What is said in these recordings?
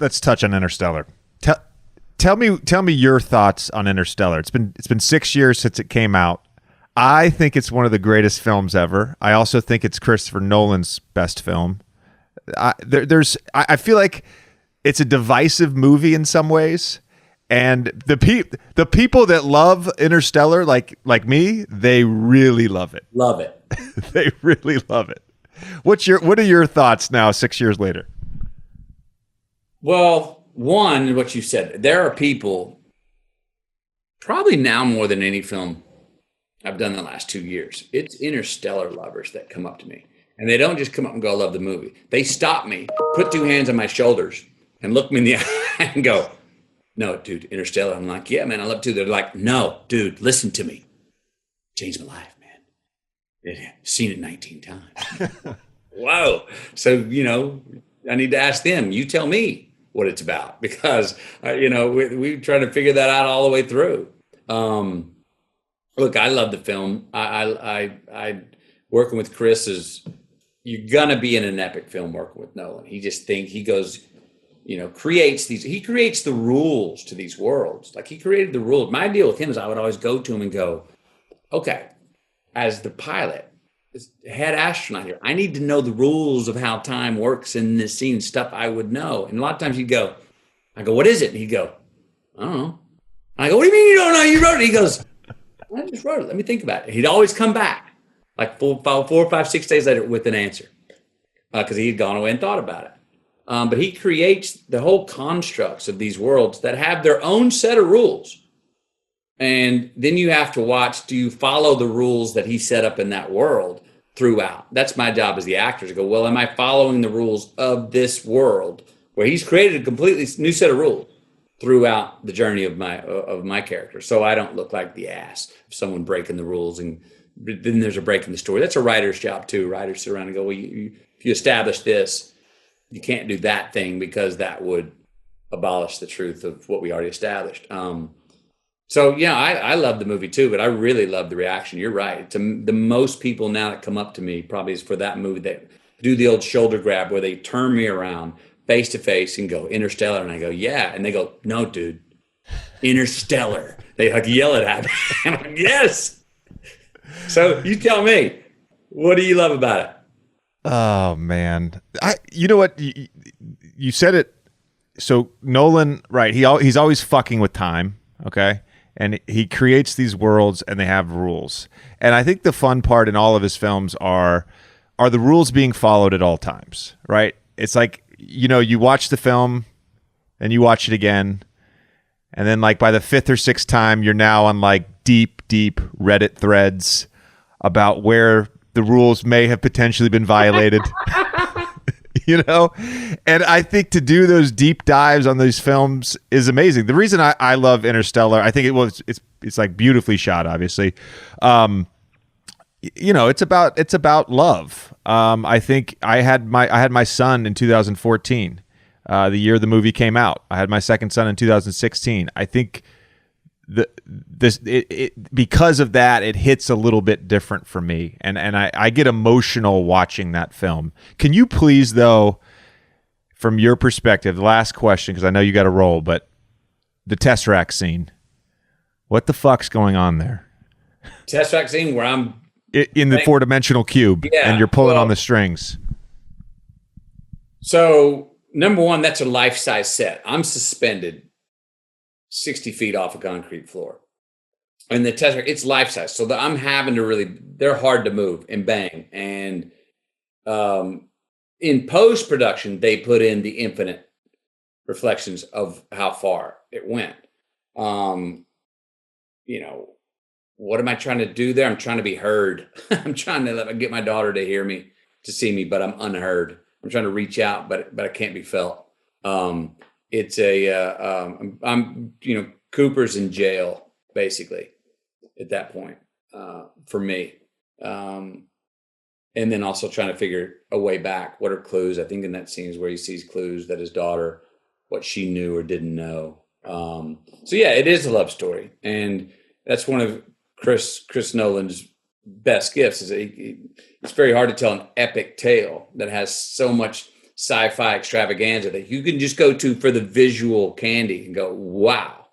let's touch on Interstellar. Tell me your thoughts on Interstellar. It's been 6 years since it came out. I think it's one of the greatest films ever. I also think it's Christopher Nolan's best film. I feel like it's a divisive movie in some ways, and the people that love Interstellar, like me, they really love it. Love it. They really love it. What are your thoughts now, 6 years later? Well, one, what you said, there are people, probably now more than any film I've done the last 2 years, it's Interstellar lovers that come up to me. And they don't just come up and go, I love the movie. They stop me, put two hands on my shoulders, and look me in the eye and go, no, dude, Interstellar. I'm like, yeah, man, I love it too. They're like, no, dude, listen to me. Changed my life, man. I've seen it 19 times. Whoa. So, I need to ask them. You tell me what it's about, because we try to figure that out all the way through. Look, I love the film. I working with Chris is, you're gonna be in an epic film working with Nolan. He creates the rules to these worlds. Like, he created the rules. My deal with him is I would always go to him and go, okay, as the pilot, head astronaut here, I need to know the rules of how time works in this scene, stuff I would know. And a lot of times I go, what is it? And he'd go, I don't know. I go, what do you mean you don't know? You wrote it. He goes, I just wrote it. Let me think about it. He'd always come back like 4 or 5, 6 days later with an answer, because he had gone away and thought about it. But he creates the whole constructs of these worlds that have their own set of rules. And then you have to watch, do you follow the rules that he set up in that world throughout? That's my job as the actor, to go, well, am I following the rules of this world where he's created a completely new set of rules throughout the journey of my character? So I don't look like the ass of someone breaking the rules, and then there's a break in the story. That's a writer's job too. Writers sit around and go, well, if you establish this, you can't do that thing because that would abolish the truth of what we already established. So, I love the movie too, but I really love the reaction. You're right. The most people now that come up to me probably is for that movie, that do the old shoulder grab where they turn me around face to face and go, Interstellar. And I go, yeah. And they go, no, dude, Interstellar. They like yell it at me. I'm like, yes. So you tell me, what do you love about it? Oh, man. You know what? You said it. So Nolan, right, he's always fucking with time, okay? And he creates these worlds, and they have rules. And I think the fun part in all of his films are the rules being followed at all times, right? It's like, you watch the film, and you watch it again, and then like by the 5th or 6th time, you're now on like deep Reddit threads about where the rules may have potentially been violated. And I think to do those deep dives on these films is amazing. The reason I love Interstellar, I think it's like beautifully shot, obviously. It's about love. I think I had my son in 2014, the year the movie came out. I had my second son in 2016. I think because of that, it hits a little bit different for me, and I get emotional watching that film. Can you please, though, from your perspective, the last question, because I know you got to roll, but the Tesseract scene, what the fuck's going on there? Tesseract scene where I'm in the 4-dimensional cube, and you're pulling on the strings. So number one, that's a life-size set. I'm suspended 60 feet off a concrete floor. And the Tesseract, it's life-size. So I'm having to they're hard to move and bang. And in post-production, they put in the infinite reflections of how far it went. What am I trying to do there? I'm trying to be heard. I'm trying to get my daughter to hear me, to see me, but I'm unheard. I'm trying to reach out, but I can't be felt. It's I'm Cooper's in jail basically at that point for me, and then also trying to figure a way back. What are clues? I think in that scene is where he sees clues that his daughter, what she knew or didn't know. So yeah, it is a love story, and that's one of Chris Nolan's best gifts. Is it's very hard to tell an epic tale that has so much sci-fi extravaganza that you can just go to for the visual candy and go, wow,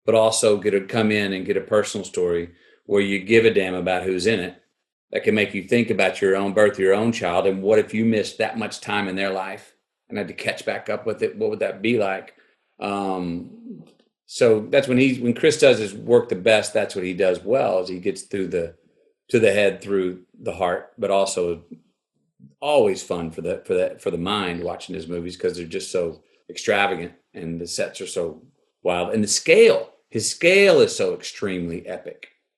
but also come in and get a personal story where you give a damn about who's in it, that can make you think about your own birth, your own child, and what if you missed that much time in their life and had to catch back up with it? What would that be like? So that's when Chris does his work the best. That's what he does well, is he gets to the head through the heart, but also always fun for the mind watching his movies, because they're just so extravagant and the sets are so wild, and his scale is so extremely epic.